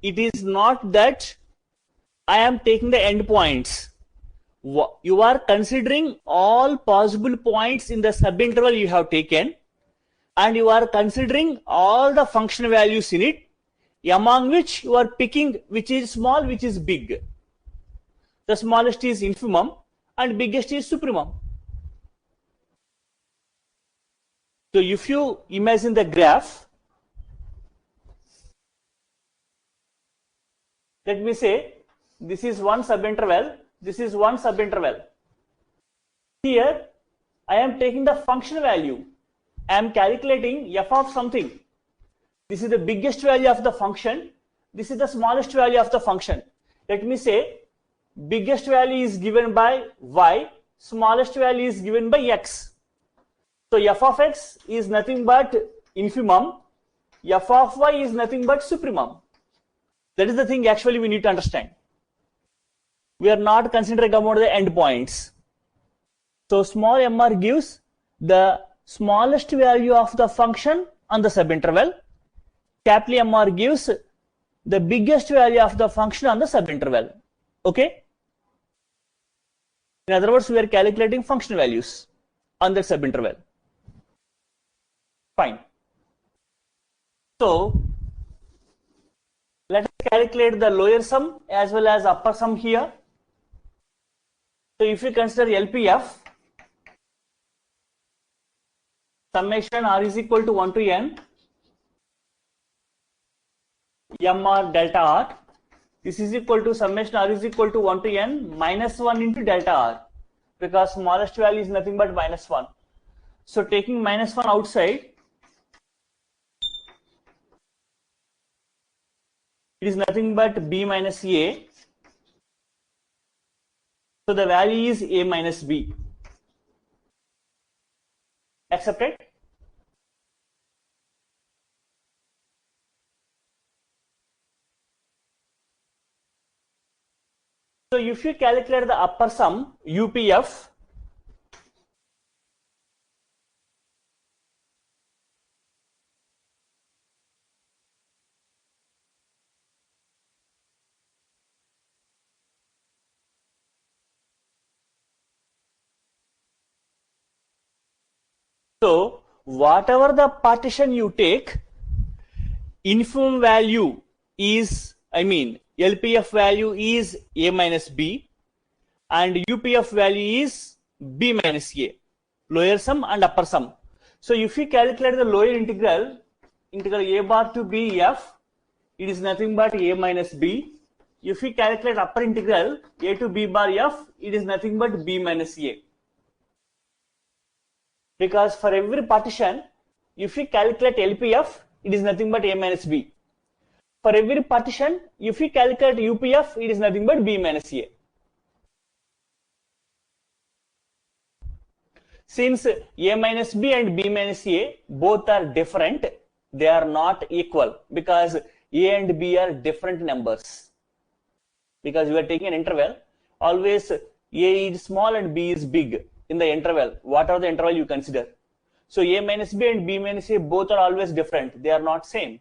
it is not that I am taking the endpoints. You are considering all possible points in the subinterval you have taken, and you are considering all the function values in it, among which you are picking which is small, which is big. The smallest is infimum and biggest is supremum. So if you imagine the graph, let me say this is one subinterval, this is one subinterval. Here I am taking the function value. I am calculating f of something. This is the biggest value of the function. This is the smallest value of the function. Let me say biggest value is given by y, smallest value is given by x. So f of x is nothing but infimum, f of y is nothing but supremum. That is the thing actually we need to understand. We are not considering about the endpoints. So small mr gives the smallest value of the function on the subinterval. Capital MR gives the biggest value of the function on the subinterval. Okay? In other words, we are calculating function values on the subinterval. Fine. So let us calculate the lower sum as well as upper sum here. So if you consider LPF, summation R is equal to 1 to n MR delta R. This is equal to summation R is equal to 1 to n minus 1 into delta R, because smallest value is nothing but minus 1. So taking minus 1 outside, it is nothing but b minus a. So the value is a minus b. Accepted? So if you calculate the upper sum, UPF, so whatever the partition you take, infimum value is, LPF value is a minus b and UPF value is b minus a, lower sum and upper sum. So if you calculate the lower integral, integral a bar to b f, it is nothing but a minus b. If we calculate upper integral a to b bar f, it is nothing but b minus a. Because for every partition, if we calculate LPF, it is nothing but a minus b. For every partition, if we calculate UPF, it is nothing but b minus a. Since a minus b and b minus a both are different, they are not equal, because a and b are different numbers. Because we are taking an interval, always a is small and b is big in the interval, whatever the interval you consider. So a minus b and b minus a both are always different, they are not same.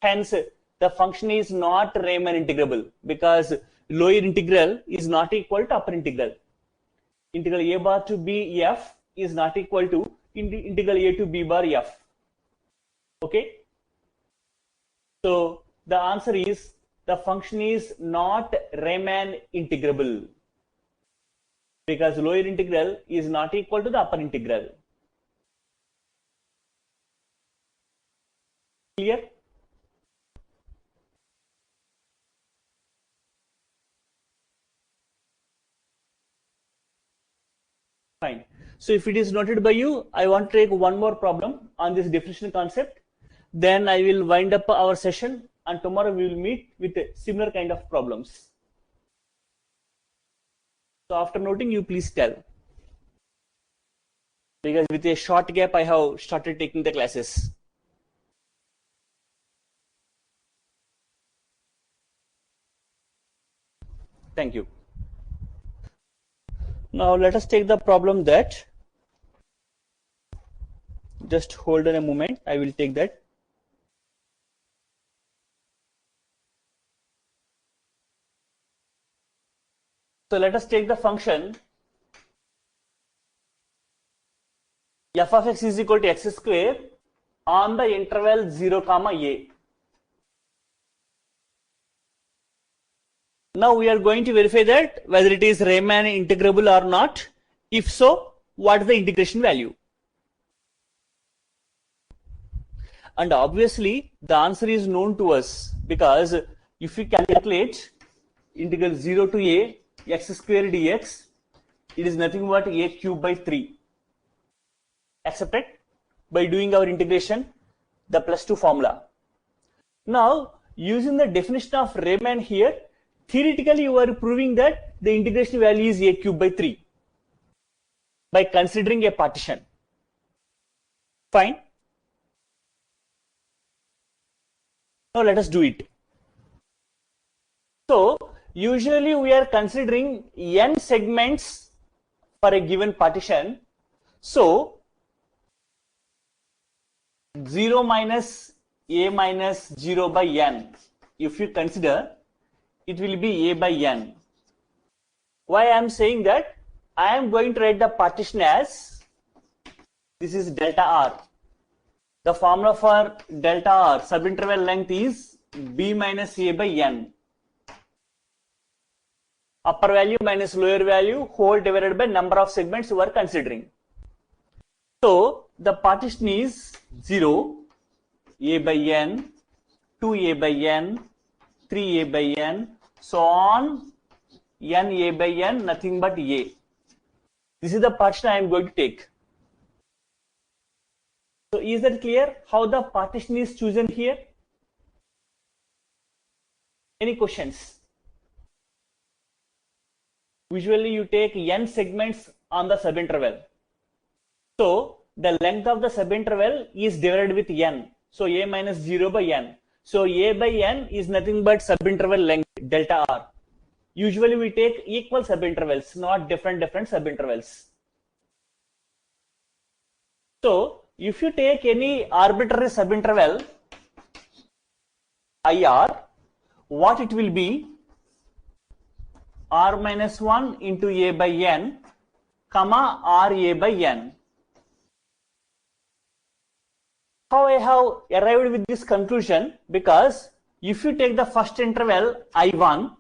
Hence the function is not Riemann integrable, because lower integral is not equal to upper integral. Integral a bar to b f is not equal to integral a to b bar f. Okay? So the answer is the function is not Riemann integrable, because lower integral is not equal to the upper integral. Clear? Fine. So if it is noted by you, I want to take one more problem on this definition concept. Then I will wind up our session, and tomorrow we will meet with a similar kind of problems. So after noting, you please tell. Because with a short gap, I have started taking the classes. Thank you. Now let us take the problem that, just hold on a moment, I will take that. So let us take the function f of x is equal to x square on the interval 0, a. Now we are going to verify that whether it is Riemann integrable or not. If so, what is the integration value? And obviously the answer is known to us, because if we calculate integral 0 to a x square dx, it is nothing but a cube by 3. Accepted by doing our integration, the +2 formula. Now using the definition of Riemann here, theoretically you are proving that the integration value is a cube by 3 by considering a partition. Fine. Now let us do it. So usually we are considering n segments for a given partition. So 0 minus a minus 0 by n, if you consider, it will be a by n. Why I am saying that? I am going to write the partition as, this is delta r. The formula for delta r, subinterval length is b minus a by n. Upper value minus lower value whole divided by number of segments you are considering. So the partition is 0, a by n, 2a by n, 3a by n, so on, n a by n, nothing but a. This is the partition I am going to take. So is that clear how the partition is chosen here? Any questions? Usually you take n segments on the subinterval. So the length of the subinterval is divided with n. So a minus 0 by n. So a by n is nothing but subinterval length delta r. Usually we take equal subintervals, not different subintervals. So if you take any arbitrary subinterval IR, what it will be? R minus 1 into a by n, comma r a by n. How I have arrived with this conclusion? Because if you take the first interval I1,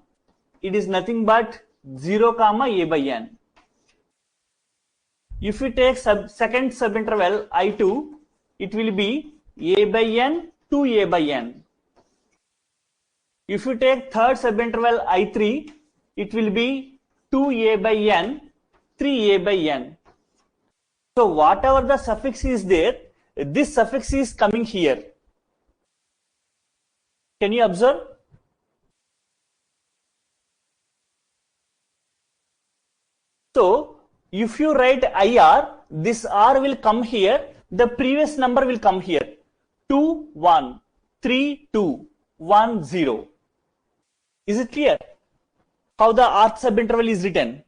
it is nothing but 0 comma a by n. If you take second subinterval I2, it will be a by n to a by n. If you take third subinterval I3, it will be 2a by n, 3a by n. So whatever the suffix is there, this suffix is coming here. Can you observe? So if you write IR, this R will come here, the previous number will come here. 2, 1, 3, 2, 1, 0. Is it clear how the rth subinterval is written?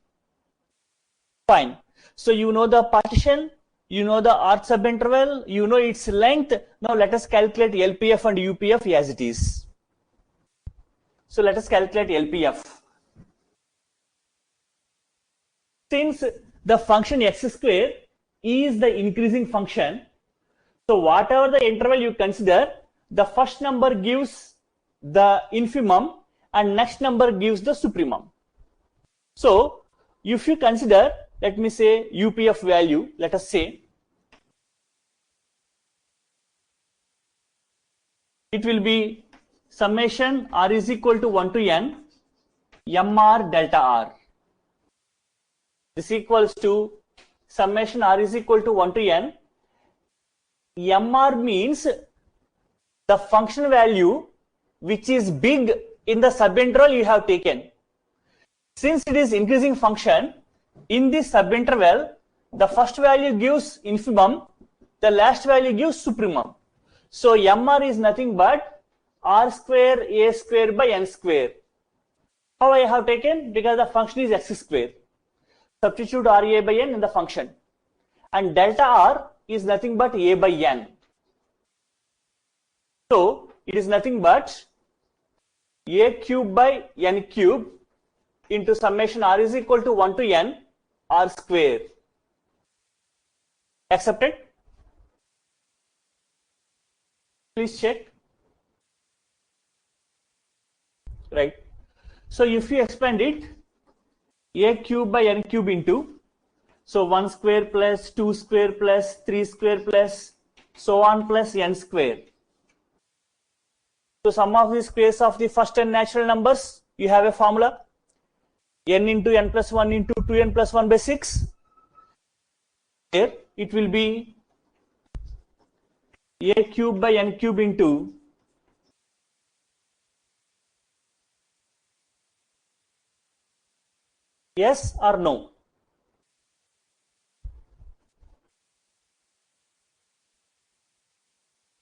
Fine. So you know the partition, you know the rth subinterval, you know its length. Now let us calculate LPF and UPF as it is. So let us calculate LPF. Since the function x square is the increasing function, so whatever the interval you consider, the first number gives the infimum and next number gives the supremum. So if you consider, let me say UPF value, let us say it will be summation r is equal to 1 to n mr delta r. This equals to summation r is equal to 1 to n, mr means the function value which is big in the subinterval you have taken. Since it is increasing function, in this subinterval, the first value gives infimum, the last value gives supremum. So mr is nothing but r square a square by n square. How I have taken? Because the function is x square. Substitute ra by n in the function. And delta r is nothing but a by n. So it is nothing but a cube by n cube into summation r is equal to 1 to n r square. Accepted? Please check. Right. So if you expand it, a cube by n cube into, so 1 square plus 2 square plus 3 square plus so on plus n square. So sum of the squares of the first n natural numbers, you have a formula, n into n plus 1 into 2n plus 1 by 6. Here it will be a cube by n cube into yes or no?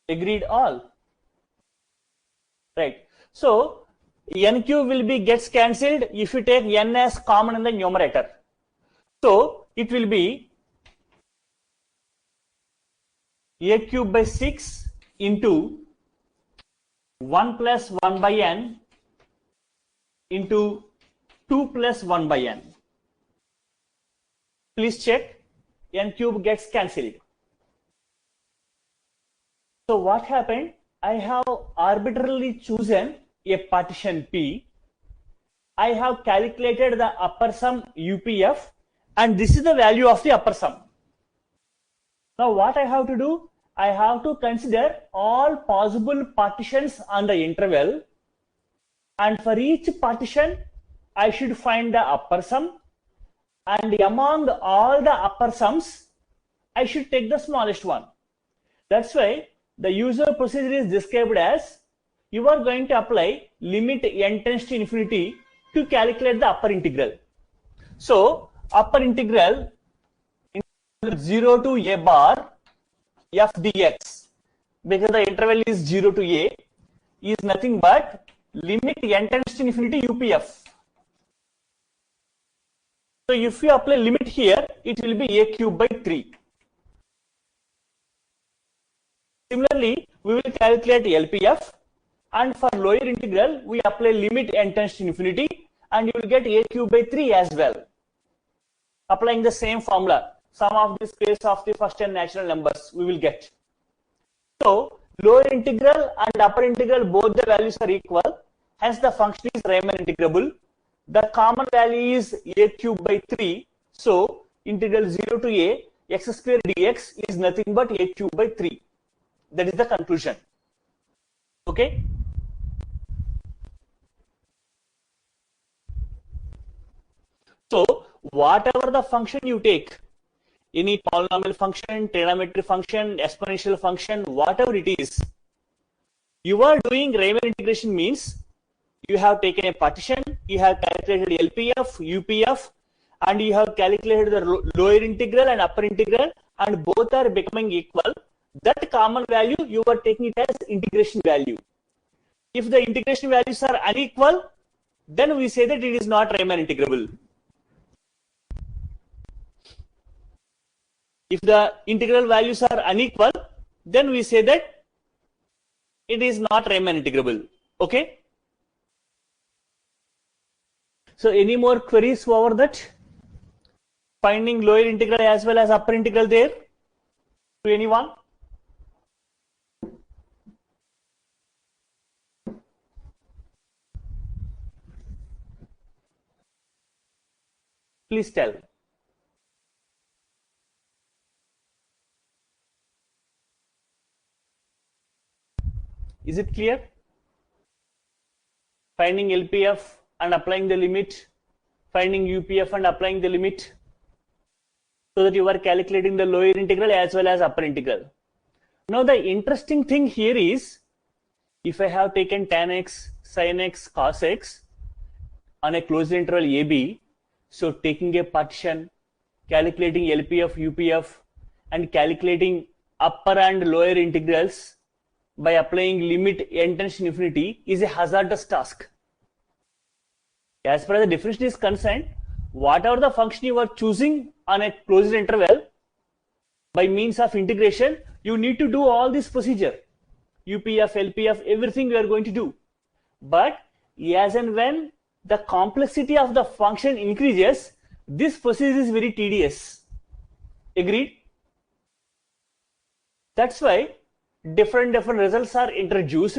Agreed all? Right. So n cube will be gets cancelled if you take n as common in the numerator. So it will be a cube by 6 into 1 plus 1 by n into 2 plus 1 by n. Please check, n cube gets cancelled. So what happened? I have arbitrarily chosen a partition P. I have calculated the upper sum UPF, and this is the value of the upper sum. Now what I have to do? I have to consider all possible partitions on the interval, and for each partition I should find the upper sum, and among all the upper sums I should take the smallest one. That's why the usual procedure is described as you are going to apply limit n tends to infinity to calculate the upper integral. So upper integral 0 to a bar f dx, because the interval is 0 to a, is nothing but limit n tends to infinity UPF. So if you apply limit here, it will be a cube by 3. Similarly, we will calculate LPF, and for lower integral, we apply limit n tends to infinity, and you will get a cube by 3 as well. Applying the same formula, sum of the squares of the first n natural numbers we will get. So lower integral and upper integral, both the values are equal, hence the function is Riemann integrable. The common value is a cube by 3, so integral 0 to a x square dx is nothing but a cube by 3. That is the conclusion. Okay. So whatever the function you take, any polynomial function, trigonometric function, exponential function, whatever it is, you are doing Riemann integration means you have taken a partition, you have calculated LPF, UPF, and you have calculated the lower integral and upper integral, and both are becoming equal. That common value you are taking it as integration value. If the integration values are unequal, then we say that it is not Riemann integrable. If the integral values are unequal, then we say that it is not Riemann integrable. Okay. So any more queries over that? Finding lower integral as well as upper integral there? To anyone? Please tell. Is it clear? Finding LPF and applying the limit, finding UPF and applying the limit. so that you are calculating the lower integral as well as upper integral. Now the interesting thing here is, if I have taken tan x, sin x, cos x on a closed interval AB, so taking a partition, calculating LPF, UPF, and calculating upper and lower integrals by applying limit n tends to infinity is a hazardous task. As far as the definition is concerned, whatever the function you are choosing on a closed interval, by means of integration, you need to do all this procedure. UPF, LPF, everything we are going to do. But as and when the complexity of the function increases, this procedure is very tedious. Agreed? That's why different results are introduced,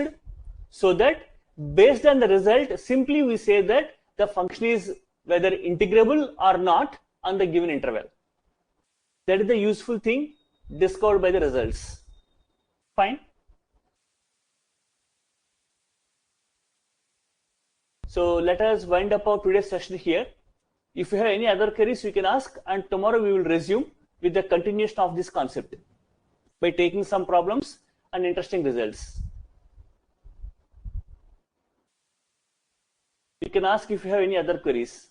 so that based on the result, simply we say that the function is whether integrable or not on the given interval. That is the useful thing discovered by the results. Fine. So let us wind up our today's session here. If you have any other queries, you can ask, and tomorrow we will resume with the continuation of this concept by taking some problems and interesting results. You can ask if you have any other queries.